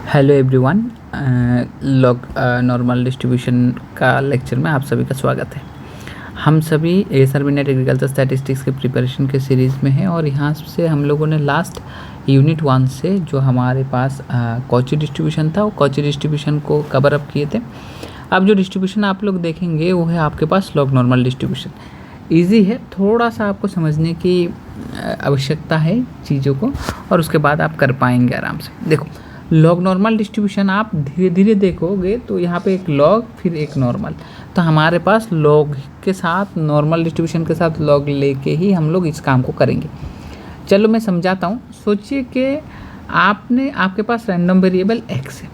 Hello everyone. Log normal distribution का lecture में आप सभी का स्वागत है। हम सभी ASRB नेट एग्रीकल्चर स्टैटिस्टिक्स के प्रिपरेशन के सीरीज़ में हैं और यहाँ से हम लोगों ने लास्ट यूनिट 1 से जो हमारे पास कॉची डिस्ट्रीब्यूशन था वो कॉची डिस्ट्रीब्यूशन को कवर अप किए थे। अब जो डिस्ट्रीब्यूशन आप लोग देखेंगे वो है आपके पास लॉग नॉर्मल डिस्ट्रीब्यूशन। ईजी है, थोड़ा सा आपको समझने की आवश्यकता है चीज़ों को और उसके बाद आप कर पाएंगे आराम से। देखो, लॉग नॉर्मल डिस्ट्रीब्यूशन आप धीरे धीरे देखोगे तो यहाँ पे एक लॉग फिर एक नॉर्मल, तो हमारे पास लॉग के साथ नॉर्मल डिस्ट्रीब्यूशन के साथ लॉग लेके ही हम लोग इस काम को करेंगे। चलो मैं समझाता हूँ। सोचिए कि आपके पास रैंडम वेरिएबल x है।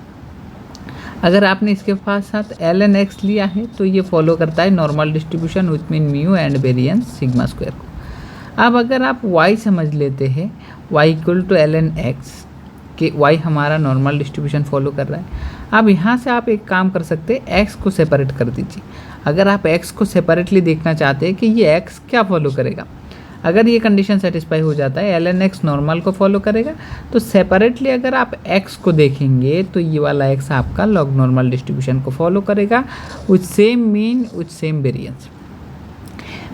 अगर आपने इसके पास साथ ln x लिया है तो ये फॉलो करता है normal distribution which mean mu and variance sigma square को। अब अगर आप y समझ लेते हैं, y equal to ln x कि y हमारा नॉर्मल डिस्ट्रीब्यूशन फॉलो कर रहा है। अब यहाँ से आप एक काम कर सकते हैं, x को सेपरेट कर दीजिए। अगर आप x को सेपरेटली देखना चाहते हैं कि ये x क्या फॉलो करेगा, अगर ये कंडीशन सेटिस्फाई हो जाता है ln x नॉर्मल को फॉलो करेगा, तो सेपरेटली अगर आप x को देखेंगे तो ये वाला x आपका लॉग नॉर्मल डिस्ट्रीब्यूशन को फॉलो करेगा with same mean with same variance.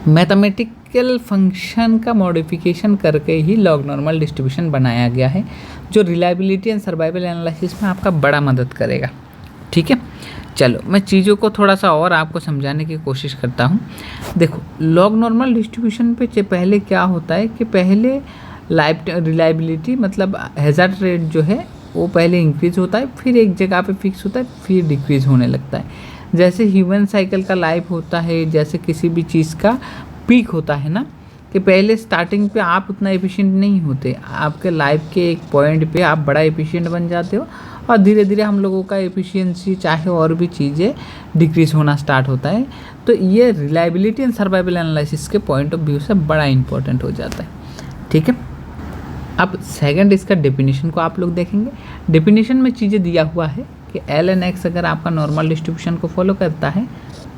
Mathematical function का मॉडिफिकेशन करके ही लॉग नॉर्मल डिस्ट्रीब्यूशन बनाया गया है, जो रिलायबिलिटी एंड सर्वाइवल एनालिसिस में आपका बड़ा मदद करेगा। ठीक है, चलो मैं चीज़ों को थोड़ा सा और आपको समझाने की कोशिश करता हूँ। देखो, लॉग नॉर्मल डिस्ट्रीब्यूशन पे पहले क्या होता है कि पहले रिलायबिलिटी मतलब हैज़ार्ड रेट जो है वो पहले इंक्रीज़ होता है, फिर एक जगह पे फिक्स होता है, फिर डिक्रीज़ होने लगता है। जैसे ह्यूमन साइकिल का लाइफ होता है, जैसे किसी भी चीज़ का पीक होता है ना, कि पहले स्टार्टिंग पे आप उतना एफिशिएंट नहीं होते, आपके लाइफ के एक पॉइंट पे आप बड़ा एफिशिएंट बन जाते हो और धीरे धीरे हम लोगों का एफिशिएंसी चाहे और भी चीज़ें डिक्रीज़ होना स्टार्ट होता है। तो ये रिलायबिलिटी एंड सर्वाइवल एनालिसिस के पॉइंट ऑफ व्यू से बड़ा इंपॉर्टेंट हो जाता है। ठीक है, अब सेकंड इसका डेफिनेशन को आप लोग देखेंगे। डेफिनेशन में चीज़ें दिया हुआ है कि ln x अगर आपका नॉर्मल डिस्ट्रीब्यूशन को फॉलो करता है,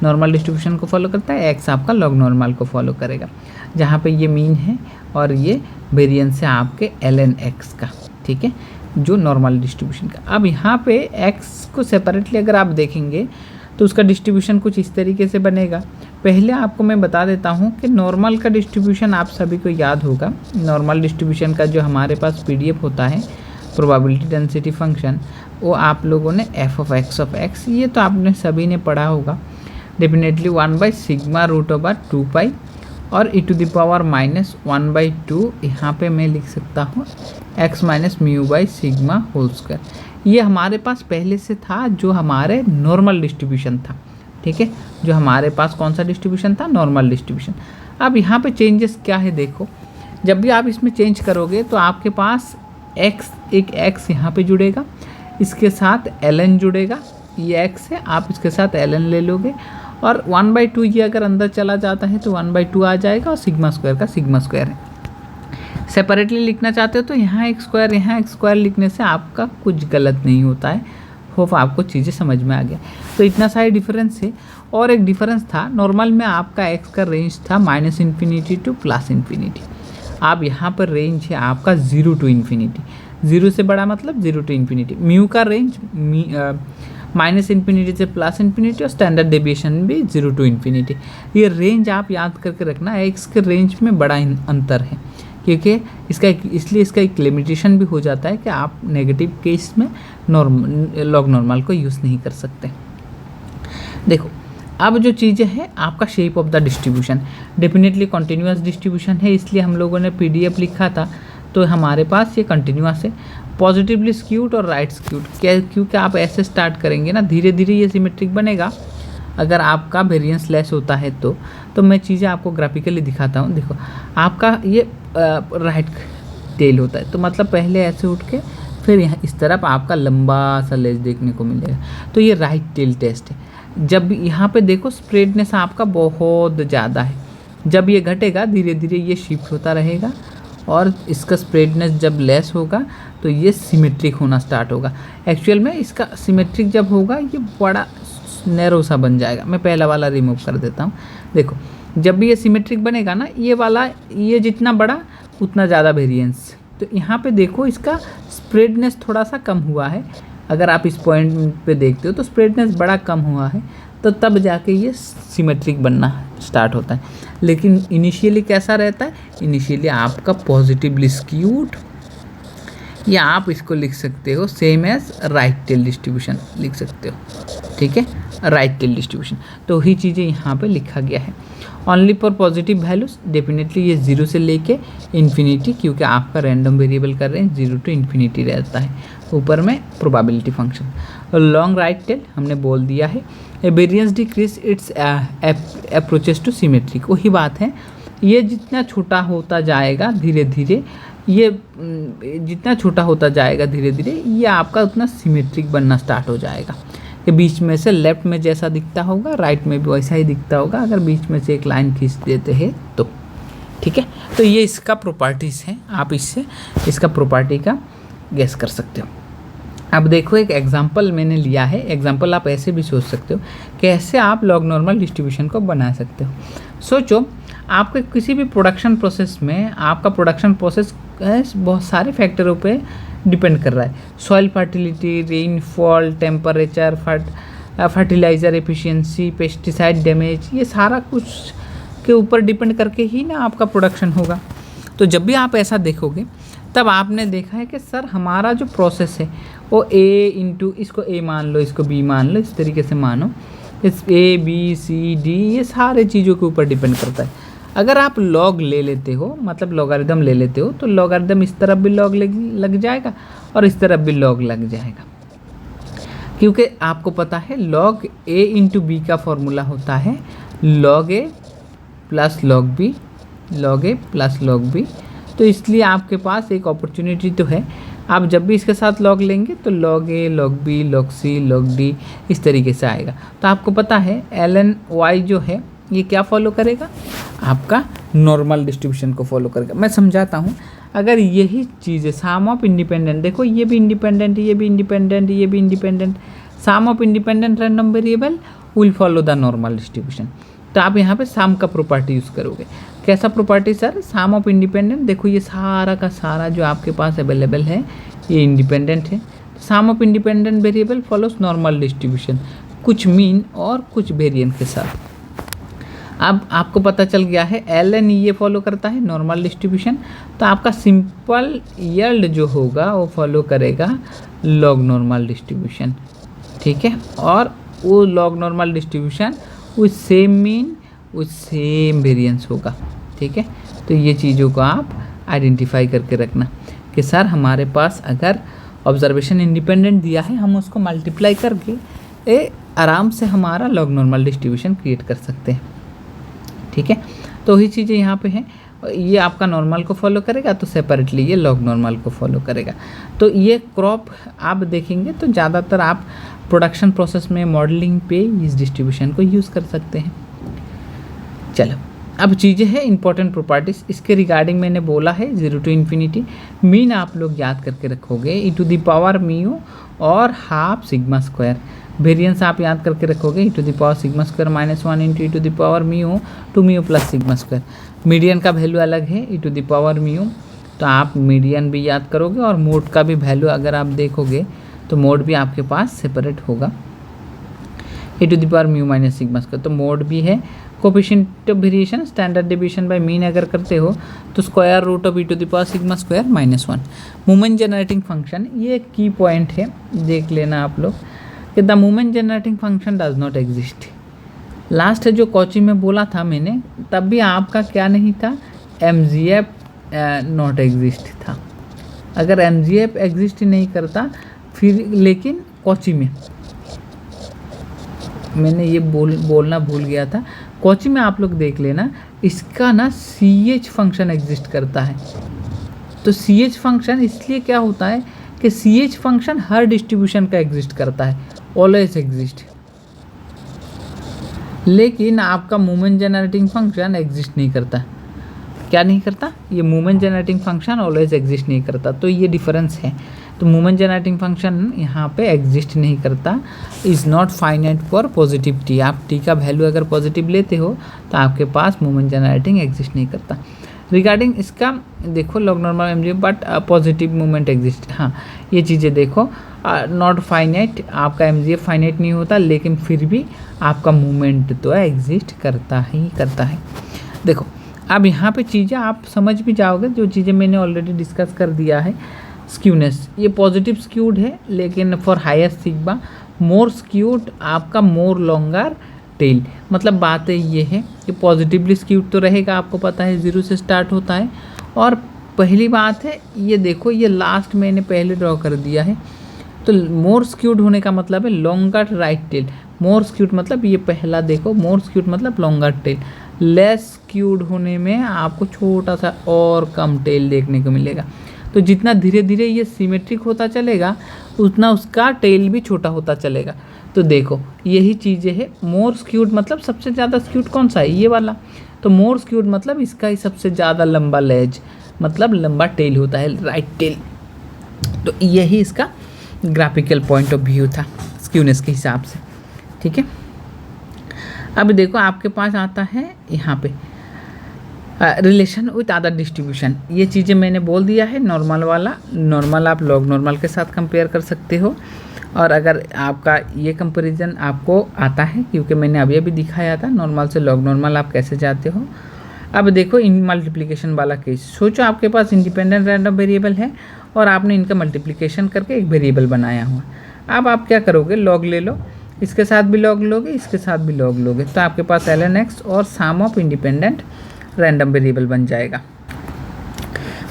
नॉर्मल डिस्ट्रीब्यूशन को फॉलो करता है, x आपका लॉग नॉर्मल को फॉलो करेगा, जहाँ पे ये मीन है और ये वेरिएंस है आपके ln x का। ठीक है, जो नॉर्मल डिस्ट्रीब्यूशन का। अब यहाँ पे x को सेपरेटली अगर आप देखेंगे तो उसका डिस्ट्रीब्यूशन कुछ इस तरीके से बनेगा। पहले आपको मैं बता देता हूँ कि नॉर्मल का डिस्ट्रीब्यूशन आप सभी को याद होगा। नॉर्मल डिस्ट्रीब्यूशन का जो हमारे पास PDF होता है, प्रोबेबिलिटी डेंसिटी फंक्शन, वो आप लोगों ने f ऑफ x, ये तो आपने सभी ने पढ़ा होगा डेफिनेटली 1/σ√2π और e⁻⁻1/2 यहाँ पे मैं लिख सकता हूँ x माइनस μ/σ²। ये हमारे पास पहले से था, जो हमारे नॉर्मल डिस्ट्रीब्यूशन था। ठीक है, जो हमारे पास कौन सा डिस्ट्रीब्यूशन था, नॉर्मल डिस्ट्रीब्यूशन। अब यहाँ पे चेंजेस क्या है, देखो, जब भी आप इसमें चेंज करोगे तो आपके पास एक x यहाँ पे जुड़ेगा, इसके साथ ln जुड़ेगा, ये x है, आप इसके साथ ln ले लोगे और 1/2 ये अगर अंदर चला जाता है तो 1/2 आ जाएगा और सिग्मा स्क्वायर का सिग्मा स्क्वायर है। सेपरेटली लिखना चाहते हो तो यहाँ एक स्क्वायर, यहाँ एक स्क्वायर लिखने से आपका कुछ गलत नहीं होता है। होप आपको चीज़ें समझ में आ गया। तो इतना सारा डिफरेंस है। और एक डिफरेंस था, नॉर्मल में आपका x का रेंज था -∞ टू +∞। अब यहाँ पर रेंज है आपका 0 टू इन्फिनिटी। 0 से बड़ा मतलब 0 टू इन्फिनिटी। म्यू का रेंज -∞ से +∞ और स्टैंडर्ड डेविएशन भी 0 टू इन्फिनिटी। ये रेंज आप याद करके रखना है, x के रेंज में बड़ा अंतर है, क्योंकि इसलिए इसका एक लिमिटेशन भी हो जाता है कि आप नेगेटिव केस में लॉग नॉर्मल को यूज़ नहीं कर सकते। देखो, अब जो चीज़ें हैं, आपका shape of the distribution definitely continuous distribution है, इसलिए हम लोगों ने PDF लिखा था तो हमारे पास ये कंटिन्यूअस है। पॉजिटिवली स्क्यूड और राइट स्क्यूड, क्योंकि आप ऐसे स्टार्ट करेंगे ना, धीरे धीरे ये सिमेट्रिक बनेगा अगर आपका वेरिएंस लेस होता है तो मैं चीज़ें आपको ग्राफिकली दिखाता हूँ। देखो, आपका ये राइट टेल होता है, तो मतलब पहले ऐसे उठ के फिर यहाँ इस तरफ आपका लंबा सा लेस देखने को मिलेगा, तो ये राइट टेल टेस्ट है। जब यहाँ पे देखो स्प्रेडनेस आपका बहुत ज़्यादा है, जब ये घटेगा धीरे धीरे ये शिफ्ट होता रहेगा और इसका स्प्रेडनेस जब लेस होगा तो ये सिमेट्रिक होना स्टार्ट होगा। एक्चुअल में इसका सिमेट्रिक जब होगा ये बड़ा नैरो सा बन जाएगा। मैं पहला वाला रिमूव कर देता हूँ। देखो, जब भी ये सिमेट्रिक बनेगा ना, ये वाला ये जितना बड़ा उतना ज़्यादा वेरिएंस, तो यहाँ पे देखो इसका स्प्रेडनेस थोड़ा सा कम हुआ है। अगर आप इस पॉइंट पे देखते हो तो स्प्रेडनेस बड़ा कम हुआ है, तो तब जाके ये सिमेट्रिक बनना स्टार्ट होता है। लेकिन इनिशियली कैसा रहता है, इनिशियली आपका पॉजिटिवली स्क्यूड, या आप इसको लिख सकते हो same as right tail distribution लिख सकते हो, ठीक है, राइट टेल डिस्ट्रीब्यूशन। तो वही चीज़ें यहाँ पे लिखा गया है। Only for positive values, definitely ये 0 से लेके इन्फिनिटी, क्योंकि आपका रैंडम वेरिएबल कर रहे हैं, 0 to इन्फिनिटी रहता है। ऊपर में probability function. Long right tail हमने बोल दिया है। A variance decrease it's approaches to symmetric, वही बात है, ये जितना छोटा होता जाएगा धीरे धीरे, ये जितना छोटा होता जाएगा धीरे धीरे ये आपका उतना सिमेट्रिक बनना स्टार्ट हो जाएगा। कि बीच में से लेफ्ट में जैसा दिखता होगा राइट में भी वैसा ही दिखता होगा, अगर बीच में से एक लाइन खींच देते हैं तो, ठीक है। तो ये इसका प्रॉपर्टीज़ हैं, आप इससे इसका प्रॉपर्टी का गेस कर सकते हो। अब देखो एक एग्जांपल मैंने लिया है, एग्जांपल आप ऐसे भी सोच सकते हो कैसे आप लॉग नॉर्मल डिस्ट्रीब्यूशन को बना सकते हो। सोचो आपके किसी भी प्रोडक्शन प्रोसेस में, आपका प्रोडक्शन प्रोसेस बहुत सारे फैक्टरों पे डिपेंड कर रहा है। Soil fertility, rainfall, temperature, fertiliser efficiency, pesticide damage, ये सारा कुछ के ऊपर डिपेंड करके ही ना आपका प्रोडक्शन होगा। तो जब भी आप ऐसा देखोगे तब आपने देखा है कि सर हमारा जो प्रोसेस है वो ए इंटू, इसको ए मान लो, इसको बी मान लो, इस तरीके से मानो, इस ए बी सी डी ये सारे चीज़ों के ऊपर डिपेंड करता है। अगर आप लॉग ले लेते हो, मतलब लॉगरिदम ले लेते हो, तो लॉगरिदम इस तरफ भी लॉग लग जाएगा और इस तरफ भी लॉग लग जाएगा, क्योंकि आपको पता है लॉग ए इंटू बी का फॉर्मूला होता है लॉग ए प्लस लॉग बी, लॉग ए प्लस लॉग बी। तो इसलिए आपके पास एक अपॉर्चुनिटी तो है, आप जब भी इसके साथ लॉग लेंगे तो लॉग ए, log B, log c, log D इस तरीके से आएगा। तो आपको पता है ln y जो है ये क्या फॉलो करेगा, आपका नॉर्मल डिस्ट्रीब्यूशन को फॉलो करेगा। मैं समझाता हूँ, अगर यही चीज़ है सम ऑफ इंडिपेंडेंट, देखो ये भी इंडिपेंडेंट, ये भी इंडिपेंडेंट, ये भी independent, sum of independent random variable will follow the normal distribution. तो आप यहाँ पे सम का प्रॉपर्टी यूज़ करोगे। कैसा property sir, sum of independent, देखो ये सारा का सारा जो आपके पास अवेलेबल है ये इंडिपेंडेंट है। Sum of independent variable follows normal distribution, कुछ मीन और कुछ वेरिएंट के साथ। अब आपको पता चल गया है ln ये फॉलो करता है नॉर्मल डिस्ट्रीब्यूशन, तो आपका सिंपल यील्ड जो होगा वो फॉलो करेगा लॉग नॉर्मल डिस्ट्रीब्यूशन, ठीक है। और वो लॉग नॉर्मल डिस्ट्रीब्यूशन उस सेम मीन उस सेम वेरिएंस होगा, ठीक है। तो ये चीज़ों को आप आइडेंटिफाई करके रखना कि सर हमारे पास अगर ऑब्जर्वेशन इंडिपेंडेंट दिया है, हम उसको मल्टीप्लाई करके आराम से हमारा लॉग नॉर्मल डिस्ट्रीब्यूशन क्रिएट कर सकते हैं, ठीक है। तो वही चीज़ें यहाँ पे हैं, ये आपका नॉर्मल को फॉलो करेगा तो सेपरेटली ये लॉग नॉर्मल को फॉलो करेगा। तो ये क्रॉप आप देखेंगे तो ज़्यादातर आप प्रोडक्शन प्रोसेस में मॉडलिंग पे इस डिस्ट्रीब्यूशन को यूज़ कर सकते हैं। चलो अब चीज़ें हैं इंपॉर्टेंट प्रॉपर्टीज़, इसके रिगार्डिंग मैंने बोला है 0 to इन्फिनिटी। मीन आप लोग याद करके रखोगे e⁻ म्यू और हाफ सिग्मा स्क्वायर। वेरिएंस आप याद करके रखोगे e⁻ sigma square -1 into e⁻ mu two mu plus sigma square. Median का वैल्यू अलग है e⁻ म्यू, तो आप मीडियन भी याद करोगे और मोड का भी वैल्यू अगर आप देखोगे तो मोड भी आपके पास सेपरेट होगा e⁻ mu minus sigma square, तो मोड भी है। Coefficient of variation standard division by mean अगर करते हो तो square root of e⁻ sigma square -1। Moment generating function, ये की पॉइंट है, देख लेना आप लोग कि the moment generating function does not exist. Last जो कॉची में बोला था मैंने, तब भी आपका क्या नहीं था, MGF नॉट एग्जिस्ट था। अगर MGF एग्जिस्ट नहीं करता फिर, लेकिन कॉची में मैंने ये बोलना भूल गया था, कॉची में आप लोग देख लेना, इसका ना CH फंक्शन एग्जिस्ट करता है। तो CH फंक्शन इसलिए क्या होता है कि CH फंक्शन हर डिस्ट्रीब्यूशन का एग्जिस्ट करता है, ऑलवेज एग्जिस्ट, लेकिन आपका मोमेंट जनरेटिंग फंक्शन एग्जिस्ट नहीं करता। क्या नहीं करता, ये moment generating function always exist नहीं करता, तो ये डिफरेंस है। तो मोमेंट जनरेटिंग फंक्शन यहाँ पे एग्जिस्ट नहीं करता, is not finite for positive T. आप टी का वैल्यू अगर पॉजिटिव लेते हो तो आपके पास मोमेंट जनरेटिंग एग्जिस्ट नहीं करता। रिगार्डिंग इसका देखो log normal MGF but positive moment exist, हाँ ये चीज़ें देखो। नॉट फाइनाइट, आपका एमजीएफ फाइनाइट नहीं होता, लेकिन फिर भी आपका मूवमेंट तो एग्जिस्ट करता ही करता है। देखो अब यहाँ पे चीज़ें आप समझ भी जाओगे, जो चीज़ें मैंने ऑलरेडी डिस्कस कर दिया है। स्क्यूनेस, ये पॉजिटिव स्क्यूड है, लेकिन for higher sigma more skewed आपका मोर लॉन्गर टेल। मतलब बात ये है कि पॉजिटिवली स्क्यूड तो रहेगा, आपको पता है 0 से स्टार्ट होता है। और पहली बात है ये देखो, ये लास्ट मैंने पहले ड्रॉ कर दिया है, तो मोर स्क्यूड होने का मतलब है लॉन्गर राइट टेल। मोर स्क्यूड मतलब ये पहला देखो, मोर स्क्यूड मतलब लॉन्गर टेल। लेस स्क्यूड होने में आपको छोटा सा और कम टेल देखने को मिलेगा। तो जितना धीरे धीरे ये सिमेट्रिक होता चलेगा उतना उसका टेल भी छोटा होता चलेगा। तो देखो यही चीज़ें है। मोर स्क्यूड मतलब सबसे ज़्यादा स्क्यूड कौन सा है, ये वाला। तो मोर स्क्यूड मतलब इसका ही सबसे ज़्यादा लंबा लेज, मतलब लंबा टेल होता है, राइट टेल। तो यही इसका ग्राफिकल पॉइंट ऑफ व्यू था स्क्यूनेस के हिसाब से, ठीक है। अब देखो आपके पास आता है यहाँ पे रिलेशन विथ अदर डिस्ट्रीब्यूशन। ये चीज़ें मैंने बोल दिया है, नॉर्मल वाला, नॉर्मल आप लॉग नॉर्मल के साथ कंपेयर कर सकते हो। और अगर आपका ये कंपैरिजन आपको आता है, क्योंकि मैंने अभी अभी दिखाया था नॉर्मल से लॉग नॉर्मल आप कैसे जाते हो। अब देखो इन मल्टीप्लिकेशन वाला केस, सोचो आपके पास इंडिपेंडेंट रैंडम वेरिएबल है और आपने इनका मल्टीप्लिकेशन करके एक वेरिएबल बनाया हुआ। अब आप क्या करोगे, लॉग ले लो, इसके साथ भी लॉग लोगे, इसके साथ भी लॉग लोगे, तो आपके पास ln x और सम ऑफ इंडिपेंडेंट रैंडम वेरिएबल बन जाएगा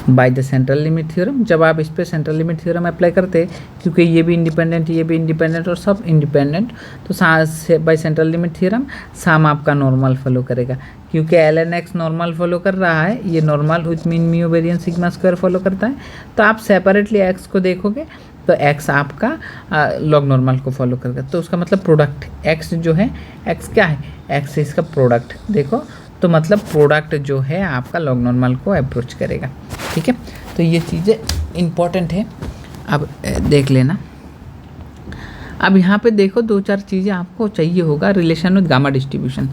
by the central limit theorem. जब आप इस पर सेंट्रल लिमिट थ्योरम अप्लाई करते हैं, क्योंकि ये भी इंडिपेंडेंट और सब इंडिपेंडेंट, तो बाय सेंट्रल लिमिट थ्योरम सम आपका नॉर्मल फॉलो करेगा। क्योंकि ln x नॉर्मल फॉलो कर रहा है, ये normal with mean mu variance sigma square follow करता है, तो आप सेपरेटली x को देखोगे तो x आपका लॉग नॉर्मल को फॉलो करेगा। तो उसका मतलब प्रोडक्ट x जो है, x क्या है, x है इसका प्रोडक्ट, देखो तो मतलब प्रोडक्ट जो है आपका लॉग नॉर्मल को अप्रोच करेगा, ठीक है। तो ये चीज़ें इम्पॉर्टेंट है, अब देख लेना। अब यहाँ पे देखो 2-4 चीज़ें आपको चाहिए होगा रिलेशन विद गामा डिस्ट्रीब्यूशन।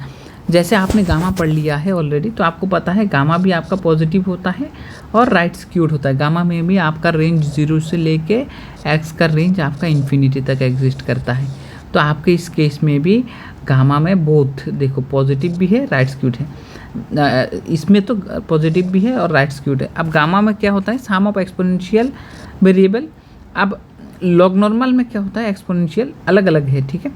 जैसे आपने गामा पढ़ लिया है ऑलरेडी, तो आपको पता है गामा भी आपका पॉजिटिव होता है और राइट स्क्यूड होता है। गामा में भी आपका रेंज 0 से लेके x का रेंज आपका इन्फिनिटी तक एग्जिस्ट करता है। तो आपके इस केस में भी गामा में बोथ देखो पॉजिटिव भी है, राइट स्क्यूड है। इसमें तो पॉजिटिव भी है और राइट स्क्यूड है। अब गामा में क्या होता है, सम ऑफ एक्सपोनेंशियल वेरिएबल। अब लॉग नॉर्मल में क्या होता है, एक्सपोनेंशियल अलग अलग है, ठीक है।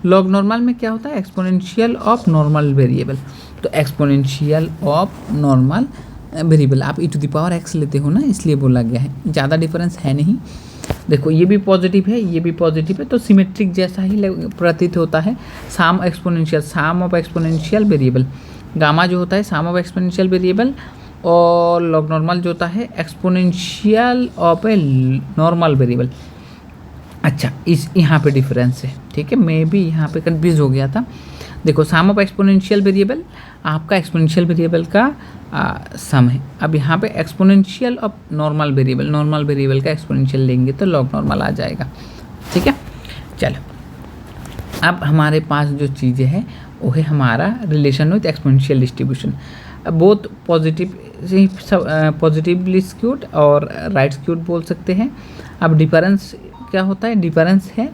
लॉग नॉर्मल में क्या होता है, एक्सपोनेंशियल ऑफ नॉर्मल वेरिएबल। तो एक्सपोनेंशियल ऑफ नॉर्मल वेरिएबल आप e⁻x लेते हो ना, इसलिए बोला गया है, ज़्यादा डिफरेंस है नहीं। देखो ये भी पॉजिटिव है, ये भी पॉजिटिव है, तो सिमेट्रिक जैसा ही प्रतीत होता है। Sum of exponential variable, gamma जो होता है सम ऑफ एक्सपोनेंशियल वेरिएबल, और लॉग नॉर्मल जो होता है exponential of a normal variable. अच्छा, इस यहाँ पे डिफरेंस है, ठीक है, मैं भी यहाँ पे कंफ्यूज हो गया था। देखो सम ऑफ एक्सपोनेंशियल वेरिएबल आपका एक्सपोनेंशियल वेरिएबल का सम है। अब यहाँ पे एक्सपोनेंशियल ऑफ नॉर्मल वेरिएबल का एक्सपोनेंशियल लेंगे तो लॉग नॉर्मल आ जाएगा, ठीक है। चलो अब हमारे पास जो चीज़ें हैं वो है हमारा relation with exponential distribution. Both positively skewed और राइट स्क्यूड बोल सकते हैं। अब डिफरेंस क्या होता है, डिफरेंस है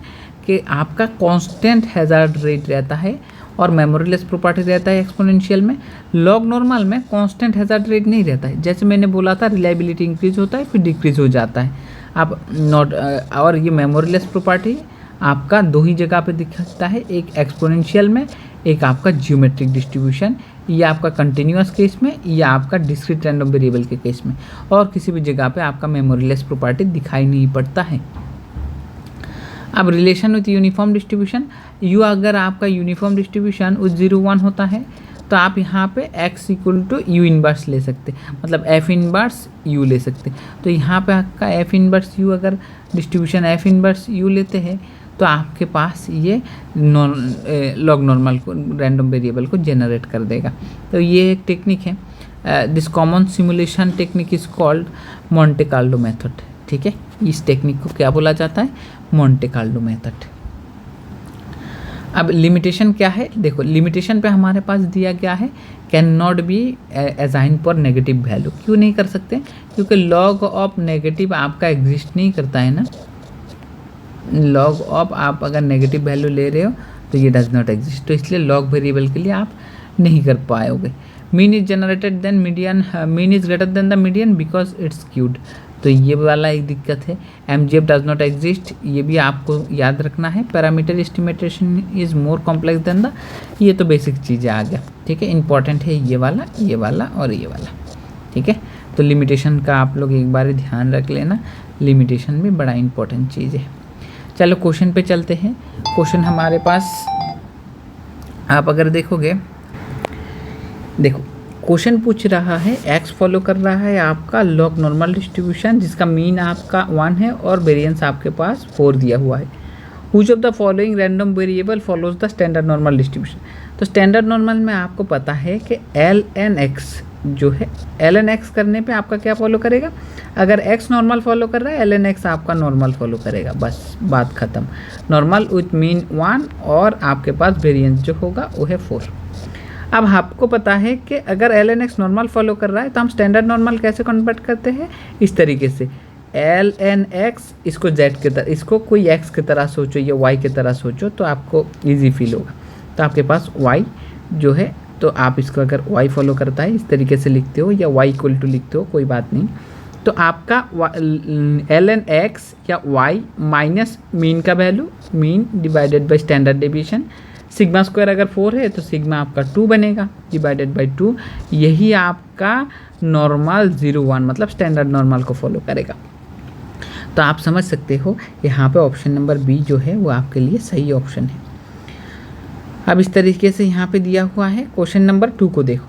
कि आपका कांस्टेंट हैज़ार्ड रेट रहता है और मेमोरीलेस प्रॉपर्टी रहता है एक्सपोनेंशियल में। लॉग नॉर्मल में कांस्टेंट हैज़ार्ड रेट नहीं रहता है, जैसे मैंने बोला था रिलायबिलिटी इंक्रीज होता है फिर डिक्रीज हो जाता है। अब नॉट और ये मेमोरीलेस प्रॉपर्टी आपका 2 ही जगह पे दिखता है, एक एक्सपोनेंशियल में, एक आपका जियोमेट्रिक डिस्ट्रीब्यूशन, या आपका कंटिन्यूअस केस में, या आपका डिस्क्रीट रैंडम वेरिएबल के केस में। और किसी भी जगह पे आपका मेमोरीलेस प्रॉपर्टी दिखाई नहीं पड़ता है। अब relation with uniform distribution, you अगर आपका यूनिफॉर्म डिस्ट्रीब्यूशन उस 0 1 होता है तो आप यहाँ पे x = u इनवर्स ले सकते, मतलब f इनवर्स u ले सकते। तो यहाँ पे आपका f इनवर्स u, अगर डिस्ट्रीब्यूशन f इनवर्स u लेते हैं तो आपके पास ये लॉग नॉर्मल को रैंडम वेरिएबल को जनरेट कर देगा। तो ये एक टेक्निक है, this common simulation technique is called Monte Carlo method, ठीक है। इस टेक्निक को क्या बोला जाता है, मोंटे कार्लो मेथड। अब लिमिटेशन क्या है, देखो लिमिटेशन पे हमारे पास दिया गया है can not be assign for negative value. क्यों नहीं कर सकते, क्योंकि लॉग ऑफ नेगेटिव आपका एग्जिस्ट नहीं करता है ना। लॉग ऑफ आप अगर नेगेटिव वैल्यू ले रहे हो तो ये डज नॉट एग्जिस्ट, तो इसलिए लॉग वेरिएबल के लिए आप नहीं कर पाओगे। Mean is generated then median, mean is greater than the median because it's skewed, तो ये वाला एक दिक्कत है। एमजीएफ डज नॉट एग्जिस्ट, ये भी आपको याद रखना है। Parameter estimation is more complex than the, ये तो बेसिक चीज़ें आ गया, ठीक है। इंपॉर्टेंट है ये वाला और ये वाला, ठीक है। तो लिमिटेशन का आप लोग एक बार ध्यान रख लेना, लिमिटेशन भी बड़ा इंपॉर्टेंट चीज़ है। चलो क्वेश्चन पे चलते हैं। क्वेश्चन हमारे पास आप अगर देखोगे, देखो क्वेश्चन पूछ रहा है एक्स फॉलो कर रहा है आपका लॉग नॉर्मल डिस्ट्रीब्यूशन जिसका मीन आपका 1 है और वेरिएंस आपके पास 4 दिया हुआ है। Which of the following random variable follows the standard normal distribution. तो स्टैंडर्ड नॉर्मल में आपको पता है कि ln(x) जो है ln(x) करने पे आपका क्या फॉलो करेगा, अगर x नॉर्मल फॉलो कर रहा है ln(x) आपका नॉर्मल फॉलो करेगा, बस बात ख़त्म। नॉर्मल विथ मीन 1 और आपके पास वेरिएंस जो होगा वो है 4। अब आपको पता है कि अगर ln(x) नॉर्मल फॉलो कर रहा है तो हम स्टैंडर्ड नॉर्मल कैसे कन्वर्ट करते हैं, इस तरीके से ln(x) इसको z के तरह, इसको कोई x की तरह सोचो या y की तरह सोचो तो आपको इजी फील होगा। तो आपके पास y जो है, तो आप इसको अगर y फॉलो करता है इस तरीके से लिखते हो या y इक्वल टू लिखते हो, कोई बात नहीं। तो आपका ln(x) या y माइनस मीन का value, mean divided by standard deviation, sigma square अगर 4 है तो सिग्मा आपका 2 बनेगा डिवाइडेड बाई 2, यही आपका नॉर्मल 0 1 मतलब स्टैंडर्ड नॉर्मल को फॉलो करेगा। तो आप समझ सकते हो यहाँ पे ऑप्शन नंबर बी जो है वो आपके लिए सही ऑप्शन है। अब इस तरीके से यहाँ पे दिया हुआ है। क्वेश्चन नंबर 2 को देखो,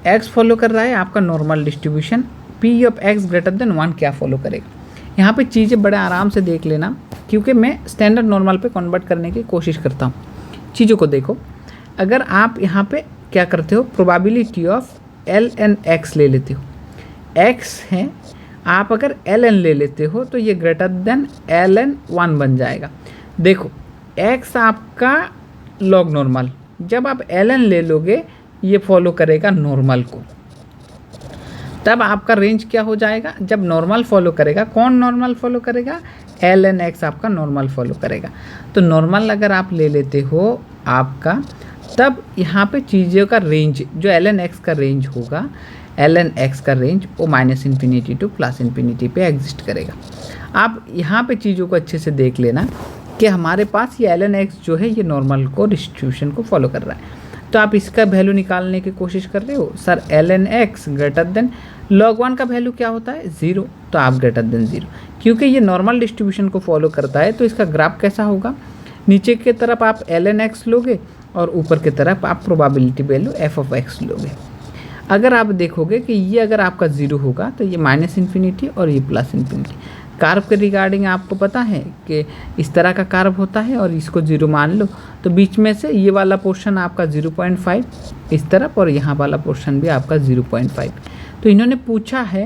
एक्स फॉलो कर रहा है आपका normal distribution, P of x greater than 1 क्या फॉलो करेगा। यहाँ पे चीज़ें बड़े आराम से देख लेना क्योंकि मैं स्टैंडर्ड नॉर्मल पे कन्वर्ट करने की कोशिश करता हूँ। चीज़ों को देखो, अगर आप यहाँ पे क्या करते हो, प्रोबेबिलिटी ऑफ ln(x) ले लेते हो, x है, आप अगर ln ले लेते हो तो ये ग्रेटर देन ln(1) बन जाएगा। देखो x आपका लॉग नॉर्मल, जब आप ln ले लोगे ये फॉलो करेगा नॉर्मल को, तब आपका रेंज क्या हो जाएगा, जब नॉर्मल फॉलो करेगा, कौन नॉर्मल फॉलो करेगा, ln(x) आपका नॉर्मल फॉलो करेगा। तो नॉर्मल अगर आप ले लेते हो आपका, तब यहाँ पे चीज़ों का रेंज जो ln(x) का रेंज होगा, ln(x) का रेंज वो -∞ टू +∞ पे एग्जिस्ट करेगा। आप यहाँ पे चीज़ों को अच्छे से देख लेना कि हमारे पास ये ln(x) जो है ये नॉर्मल को डिस्ट्रीब्यूशन को फॉलो कर रहा है। तो आप इसका वैल्यू निकालने की कोशिश कर रहे हो, sir ln(x) greater than log 1 का वैल्यू क्या होता है 0, तो आप ग्रेटर देन 0, क्योंकि ये नॉर्मल डिस्ट्रीब्यूशन को फॉलो करता है। तो इसका ग्राफ कैसा होगा, नीचे की तरफ आप ln(x) लोगे और ऊपर की तरफ आप प्रोबेबिलिटी वैल्यू f(x) लोगे। अगर आप देखोगे कि ये अगर आपका 0 होगा तो ये -∞ और ये +∞। कार्व के रिगार्डिंग आपको पता है कि इस तरह का कार्व होता है और इसको 0 मान लो तो बीच में से ये वाला पोर्शन आपका 0.5 इस तरफ और यहाँ वाला पोर्शन भी आपका 0.5। तो इन्होंने पूछा है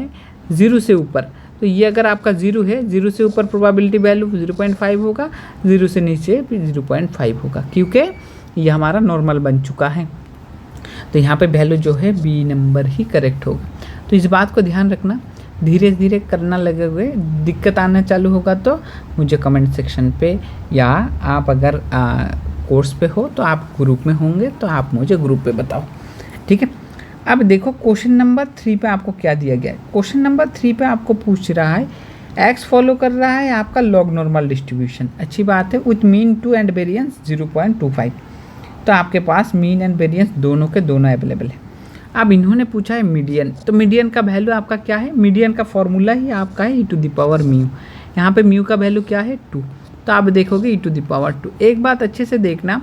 0 से ऊपर, तो ये अगर आपका 0 है, 0 से ऊपर प्रोबेबिलिटी वैल्यू 0.5 होगा, 0 से नीचे भी 0.5 होगा, क्योंकि ये हमारा नॉर्मल बन चुका है। तो यहाँ पे वैल्यू जो है बी नंबर ही करेक्ट होगा। तो इस बात को ध्यान रखना, धीरे धीरे करना लगे हुए दिक्कत आना चालू होगा तो मुझे कमेंट सेक्शन पे, या आप अगर कोर्स पे हो तो आप ग्रुप में होंगे तो आप मुझे ग्रुप पे बताओ, ठीक है। अब देखो क्वेश्चन नंबर 3 पे आपको क्या दिया गया है। क्वेश्चन नंबर 3 पे आपको पूछ रहा है एक्स फॉलो कर रहा है आपका लॉग नॉर्मल डिस्ट्रीब्यूशन, अच्छी बात है, विथ मीन 2 एंड वेरिएंस 0.25। तो आपके पास मीन एंड वेरिएंस दोनों के दोनों अवेलेबल है। अब इन्होंने पूछा है मीडियन, तो मीडियन का वैल्यू आपका क्या है, मीडियन का फॉर्मूला ही आपका है e⁻μ। यहाँ पे म्यू का वैल्यू क्या है 2, तो आप देखोगे e⁻2। एक बात अच्छे से देखना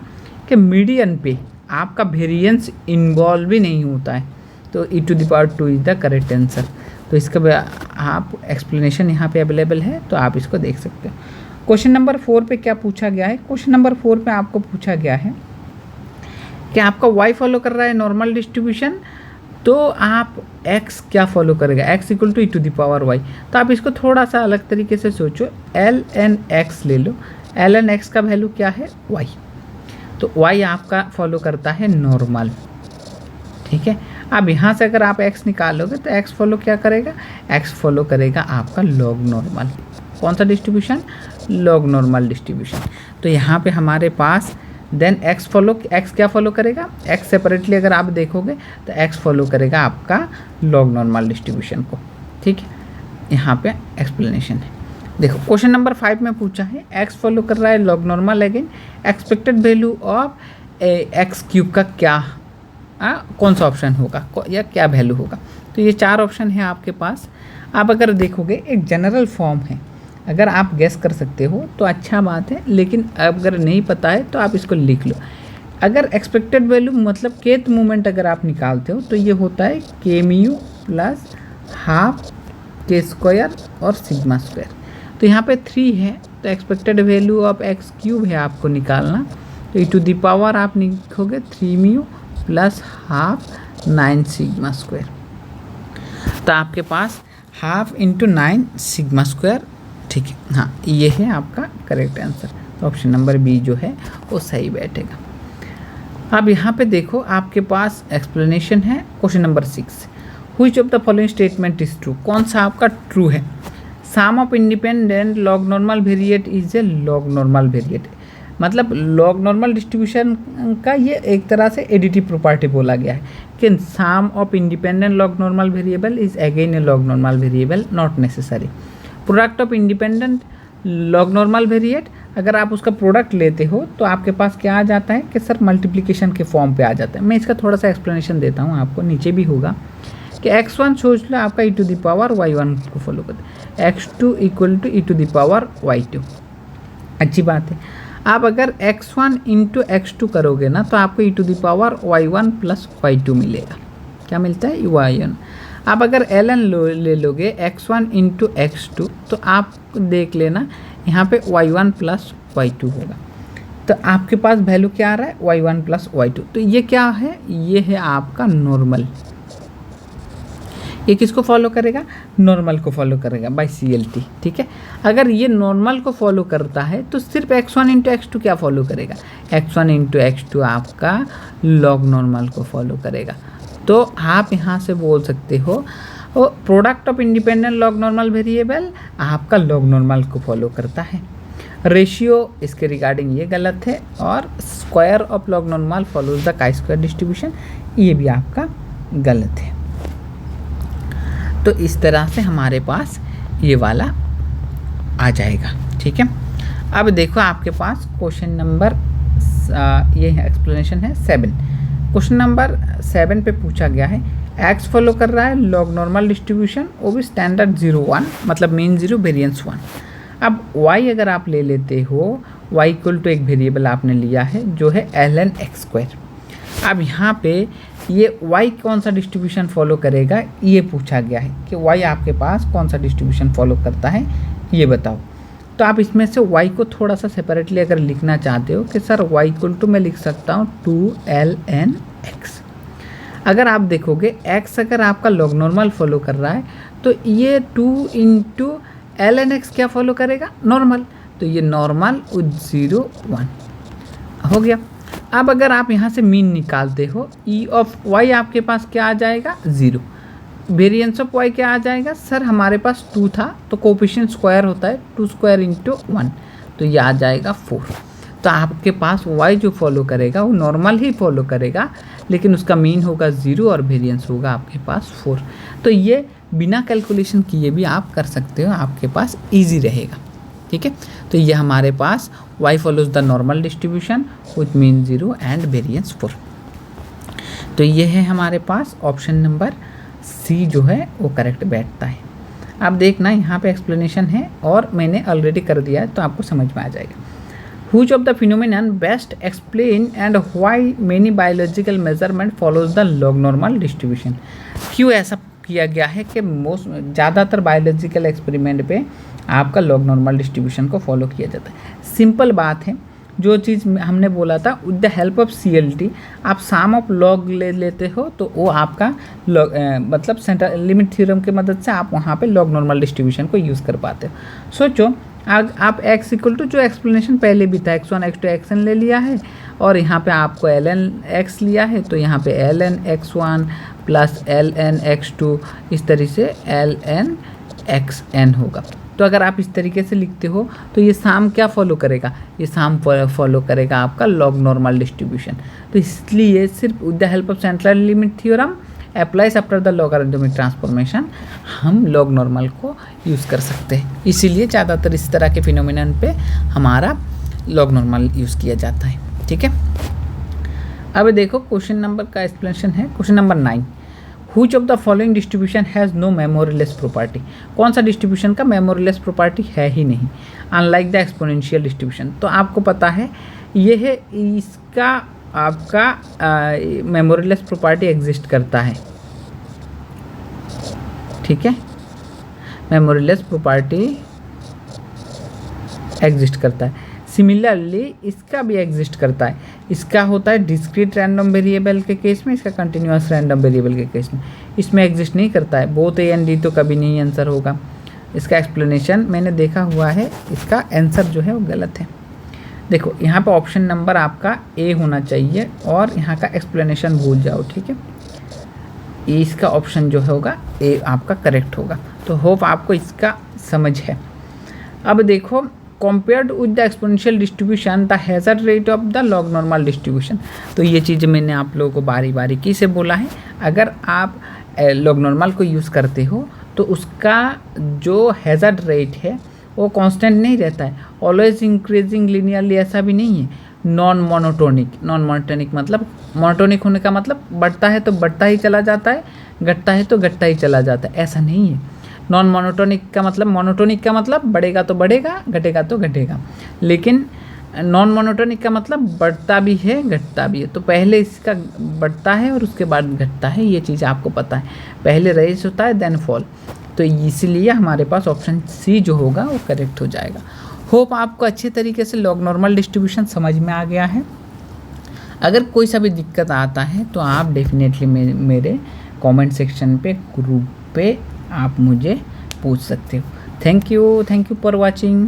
कि मीडियन पे आपका वेरिएंस इन्वॉल्व ही नहीं होता है, तो e⁻2 is the correct answer. तो इसका आप एक्सप्लेनेशन यहाँ पे अवेलेबल है, तो आप इसको देख सकते हो। क्वेश्चन नंबर 4 पे क्या पूछा गया है, क्वेश्चन नंबर 4 पे आपको पूछा गया है कि आपका y फॉलो कर रहा है नॉर्मल डिस्ट्रीब्यूशन, तो आप x क्या फॉलो करेगा, x इक्वल टू e⁻y। तो आप इसको थोड़ा सा अलग तरीके से सोचो, ln(x) ले लो, ln(x) का वैल्यू क्या है y, तो y आपका फॉलो करता है नॉर्मल, ठीक है। अब यहाँ से अगर आप x निकालोगे तो x फॉलो क्या करेगा, x फॉलो करेगा आपका लॉग नॉर्मल, कौन सा डिस्ट्रीब्यूशन, लॉग नॉर्मल डिस्ट्रीब्यूशन। तो यहाँ पे हमारे पास देन एक्स क्या फॉलो करेगा, एक्स सेपरेटली अगर आप देखोगे तो एक्स फॉलो करेगा आपका लॉग नॉर्मल डिस्ट्रीब्यूशन को, ठीक है। यहाँ पे एक्सप्लेनेशन है, देखो क्वेश्चन नंबर 5 में पूछा है एक्स फॉलो कर रहा है log normal again, expected value of x cube का क्या कौन सा ऑप्शन होगा या क्या वैल्यू होगा। तो ये 4 ऑप्शन है आपके पास। आप अगर देखोगे एक जनरल फॉर्म है, अगर आप गेस कर सकते हो तो अच्छा बात है, लेकिन अगर नहीं पता है तो आप इसको लिख लो। अगर एक्सपेक्टेड वैल्यू मतलब केथ मूवमेंट अगर आप निकालते हो तो ये होता है के म्यू प्लस हाफ के स्क्वायर और सिग्मा स्क्वायर। तो यहाँ पे 3 है, तो expected value of x cube है आपको निकालना। तो ई टू द पावर आप लिखोगे 3 mu plus half 9 sigma square. तो आपके पास हाफ इंटू 9 सिग्मा स्क्वायर, ठीक है। हाँ, ये है आपका करेक्ट आंसर। तो ऑप्शन नंबर बी जो है वो सही बैठेगा। अब यहाँ पे देखो आपके पास एक्सप्लेनेशन है question number 6, which of the following statement is true, कौन सा आपका ट्रू है। Sum of independent log normal variate is a log normal variate, मतलब लॉग नॉर्मल डिस्ट्रीब्यूशन का ये एक तरह से एडिटिव प्रॉपर्टी बोला गया है कि sum of independent log normal variable is again a log normal variable, not necessary. Product of independent log normal variate, अगर आप उसका प्रोडक्ट लेते हो तो आपके पास क्या आ जाता है कि सर मल्टीप्लिकेशन के फॉर्म पे आ जाता है। मैं इसका थोड़ा सा एक्सप्लेनेशन देता हूँ आपको, नीचे भी होगा कि x1 सोच लो आपका e to the power y1 को फॉलो करते हैं, x2 equal to e to the power y2, अच्छी बात है। आप अगर x1 इंटू x2 करोगे ना तो आपको e to the power y1 plus y2 मिलेगा, क्या मिलता है y1। आप अगर ln ले लोगे x1 इंटू x2 तो आप देख लेना यहाँ पे y1 प्लस y2 होगा। तो आपके पास वैल्यू क्या आ रहा है y1 प्लस y2। तो ये क्या है, ये है आपका नॉर्मल। ये किसको फॉलो करेगा, नॉर्मल को फॉलो करेगा बाय CLT, ठीक है। अगर ये नॉर्मल को फॉलो करता है तो सिर्फ x1 इंटू x2 क्या फॉलो करेगा, x1 इंटू x2 आपका लॉग नॉर्मल को फॉलो करेगा। तो आप यहाँ से बोल सकते हो वो product of independent log normal variable आपका लॉग नॉर्मल को फॉलो करता है। रेशियो इसके रिगार्डिंग ये गलत है, और square of log normal follows the chi square distribution, ये भी आपका गलत है। तो इस तरह से हमारे पास ये वाला आ जाएगा, ठीक है। अब देखो आपके पास क्वेश्चन नंबर ये एक्सप्लेनेशन है 7। क्वेश्चन नंबर 7 पे पूछा गया है एक्स फॉलो कर रहा है लॉग नॉर्मल डिस्ट्रीब्यूशन, वो भी स्टैंडर्ड 0-1, मतलब मीन 0 वेरिएंस 1। अब y अगर आप ले लेते हो, y इक्वल टू एक वेरिएबल आपने लिया है जो है ln x स्क्वायर। अब यहाँ पे ये y कौन सा डिस्ट्रीब्यूशन फॉलो करेगा ये पूछा गया है कि y आपके पास कौन सा डिस्ट्रीब्यूशन फॉलो करता है ये बताओ। तो आप इसमें से y को थोड़ा सा सेपरेटली अगर लिखना चाहते हो कि सर y इक्वल टू मैं लिख सकता हूँ 2ln x। अगर आप देखोगे x अगर आपका लॉग नॉर्मल फॉलो कर रहा है तो ये 2 इंटू ln x क्या फॉलो करेगा, नॉर्मल। तो ये नॉर्मल विद 0-1 हो गया। अब अगर आप यहाँ से मीन निकालते हो e ऑफ y आपके पास क्या आ जाएगा 0, वेरिएंस ऑफ y क्या आ जाएगा, सर हमारे पास 2 था तो कोएफिशिएंट स्क्वायर होता है 2 स्क्वायर इंटू 1, तो ये आ जाएगा 4। तो आपके पास y जो फॉलो करेगा वो नॉर्मल ही फॉलो करेगा, लेकिन उसका मीन होगा 0 और वेरिएंस होगा आपके पास 4। तो ये बिना कैलकुलेशन किए भी आप कर सकते हो, आपके पास ईजी रहेगा, ठीक है। तो ये हमारे पास y follows the normal distribution with mean 0 and variance 4। तो ये है हमारे पास ऑप्शन नंबर सी जो है वो करेक्ट बैठता है। आप देखना यहाँ पे एक्सप्लेनेशन है और मैंने ऑलरेडी कर दिया है तो आपको समझ में आ जाएगा। Which of the phenomenon best explain and why many biological measurement follows the log normal distribution? क्यों ऐसा किया गया है कि ज़्यादातर बायोलॉजिकल एक्सपेरिमेंट पे आपका लॉग नॉर्मल डिस्ट्रीब्यूशन को फॉलो किया जाता है। सिंपल बात है, जो चीज़ हमने बोला था with the help of CLT आप सम ऑफ लॉग ले लेते हो तो वो आपका लॉग मतलब सेंटर लिमिट थ्योरम की मदद से आप वहाँ पे लॉग नॉर्मल डिस्ट्रीब्यूशन को यूज़ कर पाते हो। सोचो आप x इक्वल टू जो एक्सप्लेनेशन पहले भी था x1 x2 xn ले लिया है और यहाँ पे आपको ln x लिया है, तो यहाँ पे ln x1 plus ln x2 इस तरह से ln xn होगा। तो अगर आप इस तरीके से लिखते हो तो ये साम क्या फॉलो करेगा, ये साम फॉलो करेगा आपका लॉग नॉर्मल डिस्ट्रीब्यूशन। तो इसलिए सिर्फ with the help of central limit theorem applies after the logarithmic transformation हम लॉग नॉर्मल को यूज़ कर सकते हैं। इसीलिए ज़्यादातर इस तरह के फिनोमिनन पे हमारा लॉग नॉर्मल यूज़ किया जाता है। ठीक है, अब देखो क्वेश्चन नंबर का एक्सप्लेनेशन है। Question number 9, which of the following distribution has no memoryless property. कौन सा डिस्ट्रीब्यूशन का मेमोरीलेस प्रॉपर्टी है ही नहीं, अनलाइक द एक्सपोनेंशियल डिस्ट्रीब्यूशन। तो आपको पता है ये है, इसका आपका मेमोरीलेस प्रॉपर्टी एग्जिस्ट करता है। ठीक है, मेमोरीलेस प्रॉपर्टी एग्जिस्ट करता है। सिमिलरली इसका भी एग्जिस्ट करता है। इसका होता है डिस्क्रीट रैंडम वेरिएबल के केस में, इसका कंटिन्यूअस रैंडम वेरिएबल के केस में। इसमें एग्जिस्ट नहीं करता है। बोथ ए एंड डी तो कभी नहीं आंसर होगा। इसका एक्सप्लेनेशन मैंने देखा हुआ है, इसका आंसर जो है वो गलत है। देखो यहाँ पे ऑप्शन नंबर आपका ए होना चाहिए और यहाँ का एक्सप्लेनेशन भूल जाओ। ठीक है, इसका ऑप्शन जो होगा ए आपका करेक्ट होगा। तो होप आपको इसका समझ है। अब देखो, compared with the exponential distribution the hazard rate of the log normal distribution। तो ये चीज़ मैंने आप लोगों को बारी बारीकी से बोला है। अगर आप लॉग नॉर्मल को यूज़ करते हो तो उसका जो हैज़र्ड रेट है वो कांस्टेंट नहीं रहता है, ऑलवेज इंक्रीजिंग लिनियरली ऐसा भी नहीं है। नॉन मोनोटोनिक मतलब मोनोटोनिक होने का मतलब बढ़ता है तो बढ़ता ही चला जाता है, घटता है तो घटता ही चला जाता है, ऐसा नहीं है। नॉन मोनोटोनिक का मतलब बढ़ेगा तो बढ़ेगा, घटेगा तो घटेगा। लेकिन नॉन मोनोटोनिक का मतलब बढ़ता भी है घटता भी है। तो पहले इसका बढ़ता है और उसके बाद घटता है, ये चीज़ आपको पता है। पहले राइज होता है देन फॉल। तो इसीलिए हमारे पास ऑप्शन सी जो होगा वो करेक्ट हो जाएगा। होप आपको अच्छे तरीके से लॉग नॉर्मल डिस्ट्रीब्यूशन समझ में आ गया है। अगर कोई सा भी दिक्कत आता है तो आप डेफिनेटली मेरे कमेंट सेक्शन पे, ग्रुप पे आप मुझे पूछ सकते हो। Thank you for watching.